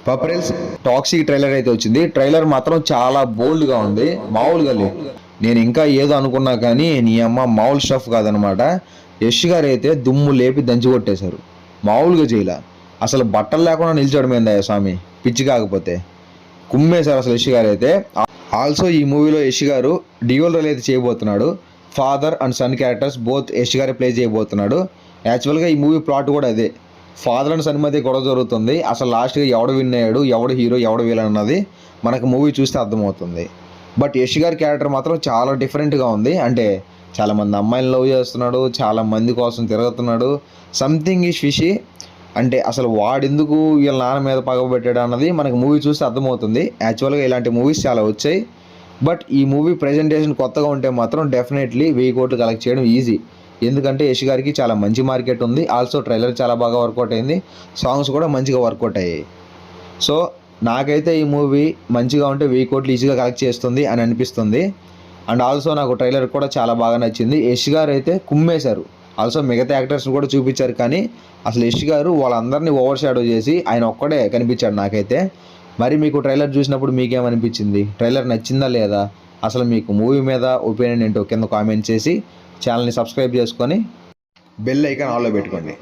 పపరెల్స్ taxi trailer అయితే వచ్చింది. Trailer మాత్రం చాలా బోల్డ్గా ఉంది, మామూలుగా లేదు. నేను ఇంకా ఏదో అనుకున్నా కానీ నీ అమ్మ మామూలు స్టఫ్ కాదనమాట. యష్ గారు అయితే దుమ్ము లేపి దంచి కొట్టేశారు, మామూలుగా చేయలే. అసలు బట్టలు లేకుండా నిల్చోడం ఏందయ్యా స్వామి, పిచ్చి కాకపోతే కుమ్మేశారు అసలు యష్ గారు అయితే. ఆల్సో ఈ మూవీలో యష్ గారు డ్యూయల్ రోల్ అయితే చేయబోతున్నాడు. Father and son characters both Yash గారే ప్లే చేయబోతున్నాడు. యాక్చువల్గా ఈ మూవీ ప్లాట్ కూడా అదే, ఫాదర్ అండ్ సన్ మధ్య గొడవ జరుగుతుంది. అసలు లాస్ట్గా ఎవడు విన్ అయ్యాడు, ఎవడు హీరో ఎవడు విలన్ అన్నది మనకు మూవీ చూస్తే అర్థమవుతుంది. బట్ యష్ గారి క్యారెక్టర్ మాత్రం చాలా డిఫరెంట్గా ఉంది. అంటే చాలామంది అమ్మాయిలను లవ్ చేస్తున్నాడు, చాలా మంది కోసం తిరుగుతున్నాడు, సంథింగ్ ఈజ్ ఫిషీ. అంటే అసలు వాడెందుకు వీళ్ళ నాన్న మీద పగబెట్టాడు అన్నది మనకు మూవీ చూస్తే అర్థమవుతుంది. యాక్చువల్గా ఇలాంటి మూవీస్ చాలా వచ్చాయి. బట్ ఈ మూవీ ప్రజెంటేషన్ కొత్తగా ఉంటే మాత్రం డెఫినెట్లీ 1000 కోట్లు కలెక్ట్ చేయడం ఈజీ. ఎందుకంటే యష్ గారికి చాలా మంచి మార్కెట్ ఉంది. ఆల్సో ట్రైలర్ చాలా బాగా వర్కౌట్ అయింది, సాంగ్స్ కూడా మంచిగా వర్కౌట్ అయ్యాయి. సో నాకైతే ఈ మూవీ మంచిగా ఉంటే 1000 కోట్లు ఈజీగా కలెక్ట్ చేస్తుంది అని అనిపిస్తుంది. అండ్ ఆల్సో నాకు ట్రైలర్ కూడా చాలా బాగా నచ్చింది. యష్ గారు అయితే కుమ్మేశారు. ఆల్సో మిగతా యాక్టర్స్ని కూడా చూపించారు, కానీ అసలు యష్ గారు వాళ్ళందరినీ ఓవర్ షాడో చేసి ఆయన ఒక్కడే కనిపించాడు నాకైతే. మరి మీకు ట్రైలర్ చూసినప్పుడు మీకేమనిపించింది? ట్రైలర్ నచ్చిందా లేదా? అసలు మీకు మూవీ మీద ఒపీనియన్ ఏంటో కింద కామెంట్ చేసి ఛానల్ని సబ్స్క్రైబ్ చేసుకొని బెల్ ఐకాన్ ఆన్లో పెట్టుకోండి.